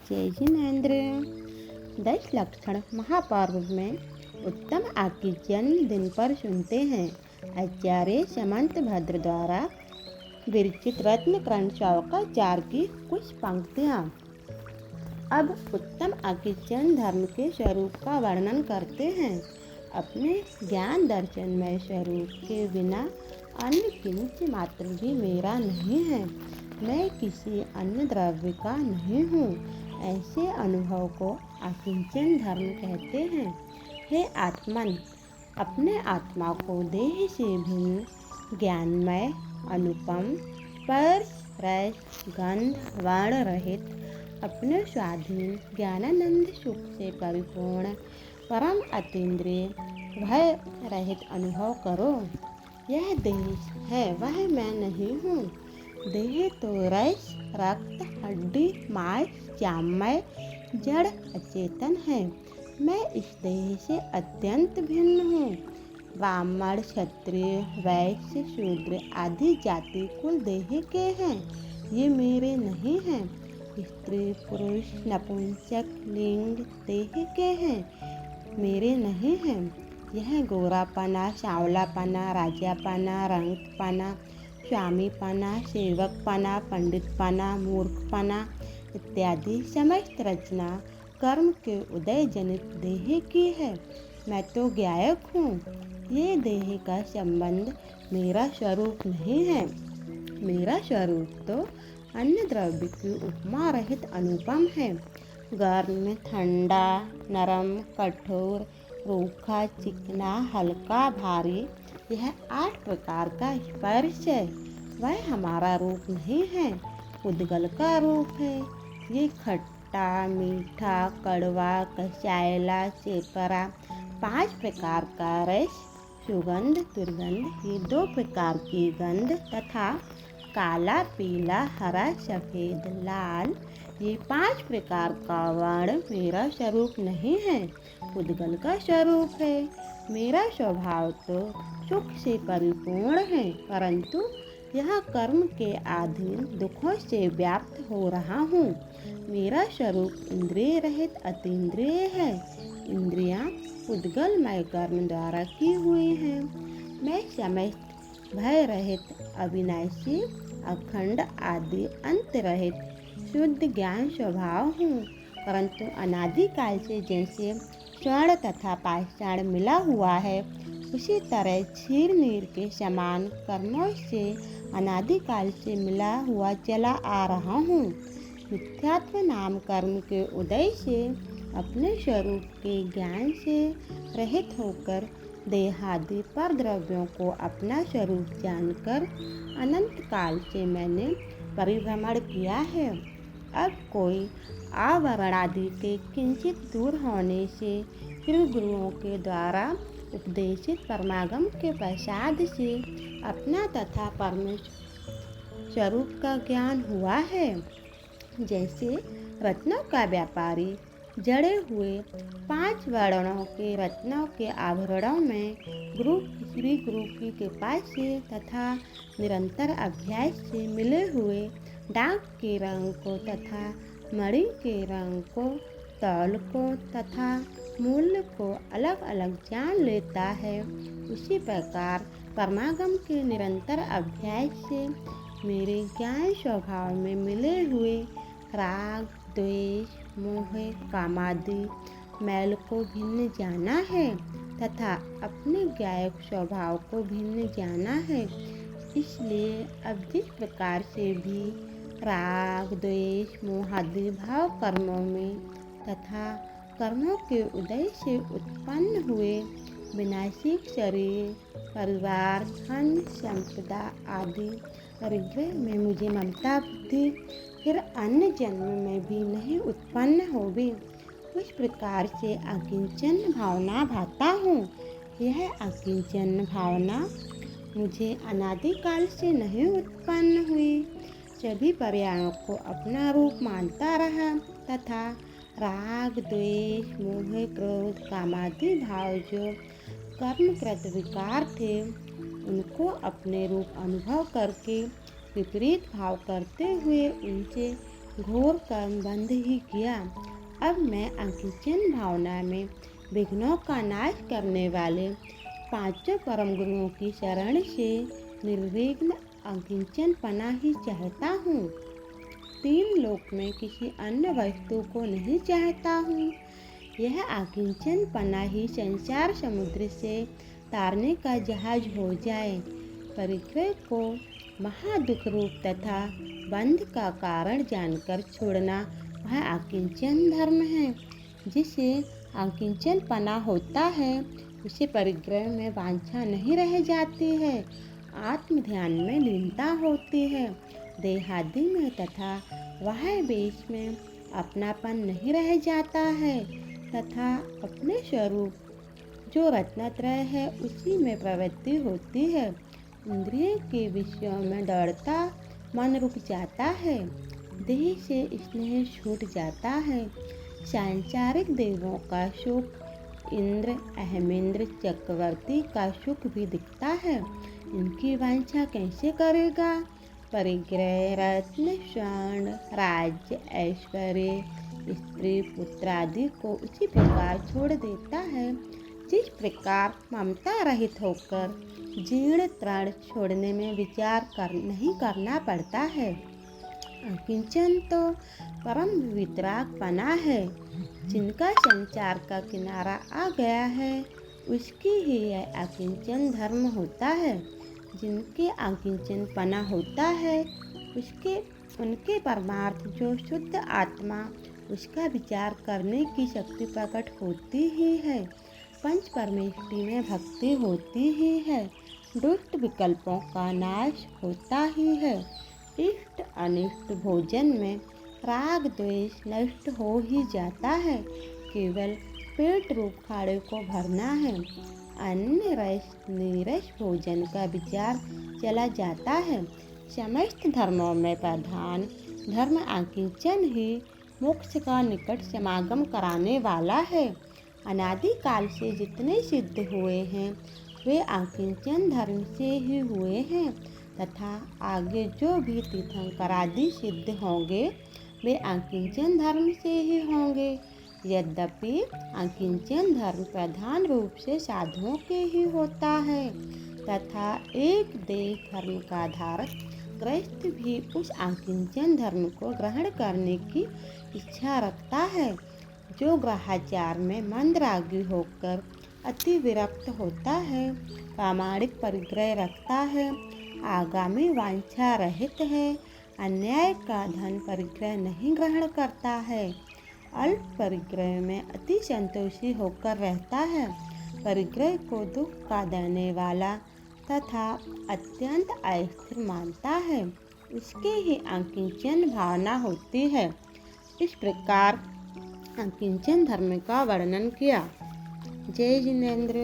जय जिनेन्द्र। 10 लक्षण महापर्व में उत्तम आके जन्मदिन पर सुनते हैं। आचार्य समंत भद्र द्वारा विरचित रत्नकर्ण शौकाचार्य की कुछ पंक्तियाँ। अब उत्तम आकिंचन धर्म के स्वरूप का वर्णन करते हैं। अपने ज्ञान दर्शनमय स्वरूप के बिना अन्य किंच मात्र भी मेरा नहीं है। मैं किसी अन्य द्रव्य का नहीं हूँ। ऐसे अनुभव को आकिंचन धर्म कहते हैं। हे आत्मन, अपने आत्मा को देह से भिन्न ज्ञानमय, अनुपम, स्पर्श, रस, गंध, वर्ण रहित, अपने स्वाधीन ज्ञानानंद सुख से परिपूर्ण, परम अतीन्द्रिय, भय रहित अनुभव करो। यह देह है, वह मैं नहीं हूँ। देह तो रस, रक्त, हड्डी, मांस, चामय, जड़, अचेतन है। मैं इस देह से अत्यंत भिन्न हूँ। ब्राह्मण, क्षत्रिय, वैश्य, शूद्र आदि जाति कुल देह के हैं, ये मेरे नहीं हैं। स्त्री, पुरुष, नपुंसक, लिंग देह के हैं, मेरे नहीं हैं। यह गोरापना, सांवलापना, राजापना, रंगपना, स्वामीपना, सेवकपना, पंडितपना, मूर्खपना इत्यादि समस्त रचना कर्म के उदय जनित देह की है। मैं तो ज्ञायक हूँ। ये देह का संबंध मेरा स्वरूप नहीं है। मेरा स्वरूप तो अन्य द्रव्य की उपमा रहित अनुपम है। गर्म, ठंडा, नरम, कठोर, रूखा, चिकना, हल्का, भारी, यह 8 प्रकार का स्पर्श है। वह हमारा रूप नहीं है, उद्गल का रूप है। ये खट्टा, मीठा, कड़वा, कसायला, चेपरा 5 प्रकार का रस, सुगंध, दुर्गंध ये 2 प्रकार की गंध तथा काला, पीला, हरा, सफ़ेद, लाल ये 5 प्रकार का वर्ण मेरा स्वरूप नहीं है, उद्गल का स्वरूप है। मेरा स्वभाव तो सुख से परिपूर्ण है, परंतु यह कर्म के अधीन दुखों से व्याप्त हो रहा हूँ। मेरा स्वरूप इंद्रिय रहित अतीन्द्रिय है। इंद्रियाँ उद्गलमय कर्म द्वारा की हुई हैं। मैं समस्त भय रहित, अविनाशी, अखंड आदि अंत रहित शुद्ध ज्ञान स्वभाव हूँ, परंतु अनादिकाल से जैसे स्वर्ण तथा पाषाण मिला हुआ है, उसी तरह क्षीर नीर के समान कर्मों से अनादिकाल से मिला हुआ चला आ रहा हूँ। मिथ्यात्व नाम कर्म के उदय से अपने स्वरूप के ज्ञान से रहित होकर देहादि पर द्रव्यों को अपना स्वरूप जानकर अनंत काल से मैंने परिभ्रमण किया है। अब कोई आवरणादि के किंचित दूर होने से फिर गुरुओं के द्वारा उपदेशित परमागम के प्रसाद से अपना तथा परमेश्वर स्वरूप का ज्ञान हुआ है। जैसे रत्नों का व्यापारी जड़े हुए 5 वर्णों के रत्नों के आभरणों में श्री गुरु की कृपा से तथा निरंतर अभ्यास से मिले हुए डाक के रंग को तथा मणि के रंग को, तौल को तथा मूल्य को अलग अलग जान लेता है, उसी प्रकार परमागम के निरंतर अभ्यास से मेरे ज्ञान स्वभाव में मिले हुए राग, द्वेष, मोह, कामादि मैल को भिन्न जाना है तथा अपने ज्ञायक स्वभाव को भिन्न जाना है। इसलिए अब जिस प्रकार से भी राग, द्वेष, मोहादि भाव कर्मों में तथा कर्मों के उदय से उत्पन्न हुए विनाशिक शरीर, परिवार, धन, संपदा आदि परिग्रह में मुझे ममता बुद्धि फिर अन्य जन्म में भी नहीं उत्पन्न होगी। उस प्रकार से अकिंचन भावना भाता हूँ। यह अकिंचन भावना मुझे अनादिकाल से नहीं उत्पन्न हुई। सभी पर्यायों को अपना रूप मानता रहा तथा राग, द्वेष, मोह, क्रोध, कामादि भाव जो कर्मकृत विकार थे, उनको अपने रूप अनुभव करके विपरीत भाव करते हुए उनसे घोर कर्म बंद ही किया। अब मैं अकिंचन भावना में विघ्नों का नाश करने वाले पांचों परम गुरुओं की शरण से निर्विघ्न अकिंचन पना ही चाहता हूँ। तीन लोक में किसी अन्य वस्तु को नहीं चाहता हूँ। यह अकिंचन पना ही संसार समुद्र से तारने का जहाज हो जाए। परिग्रह को महादुख रूप तथा बंध का कारण जानकर छोड़ना वह अकिंचन धर्म है। जिसे अकिंचन पना होता है उसे परिग्रह में वांछा नहीं रह जाती है। आत्म ध्यान में लीनता होती है। देहादि में तथा वह वेश में अपनापन नहीं रह जाता है तथा अपने स्वरूप जो रत्नत्रय है उसी में प्रवृत्ति होती है। इंद्रिय के विषयों में दौड़ता मन रुक जाता है। देह से स्नेह छूट जाता है। सांसारिक देवों का सुख, इंद्र, अहमेंद्र, चक्रवर्ती का सुख भी दिखता है। इनकी वांछा कैसे करेगा? परिग्रह, रत्न, स्वर्ण, राज्य, ऐश्वर्य, स्त्री, पुत्र आदि को उसी प्रकार छोड़ देता है जिस प्रकार ममता रहित होकर जीर्ण तृण छोड़ने में विचार नहीं करना पड़ता है। अकिंचन तो परम वितरागपना है। जिनका संसार का किनारा आ गया है उसकी ही यह अकिंचन धर्म होता है। जिनके अकिंचन पना होता है उनके परमार्थ जो शुद्ध आत्मा उसका विचार करने की शक्ति प्रकट होती ही है। पंच परमेष्टि में भक्ति होती ही है। दुष्ट विकल्पों का नाश होता ही है। इष्ट अनिष्ट भोजन में राग द्वेष नष्ट हो ही जाता है। केवल पेट रूप खाड़े को भरना है। अन्य रस नीरस भोजन का विचार चला जाता है। समस्त धर्मों में प्रधान धर्म अकिंचन ही मोक्ष का निकट समागम कराने वाला है। अनादिकाल से जितने सिद्ध हुए हैं वे अकिंचन धर्म से ही हुए हैं तथा आगे जो भी तीर्थंकर आदि सिद्ध होंगे वे अकिंचन धर्म से ही होंगे। यद्यपि अकिंचन धर्म प्रधान रूप से साधुओं के ही होता है तथा एक देह धर्म का धारक गृहस्थ भी उस अकिंचन धर्म को ग्रहण करने की इच्छा रखता है। जो ग्रहाचार में मंदरागी होकर अति विरक्त होता है, प्रामाणिक परिग्रह रखता है, आगामी वांछा रहित है, अन्याय का धन परिग्रह नहीं ग्रहण करता है, अल्प परिग्रह में अति संतोषी होकर रहता है, परिग्रह को दुख का देने वाला तथा अत्यंत अस्थिर मानता है, उसके ही अकिंचन भावना होती है। इस प्रकार अकिंचन धर्म का वर्णन किया। जय जिनेंद्र।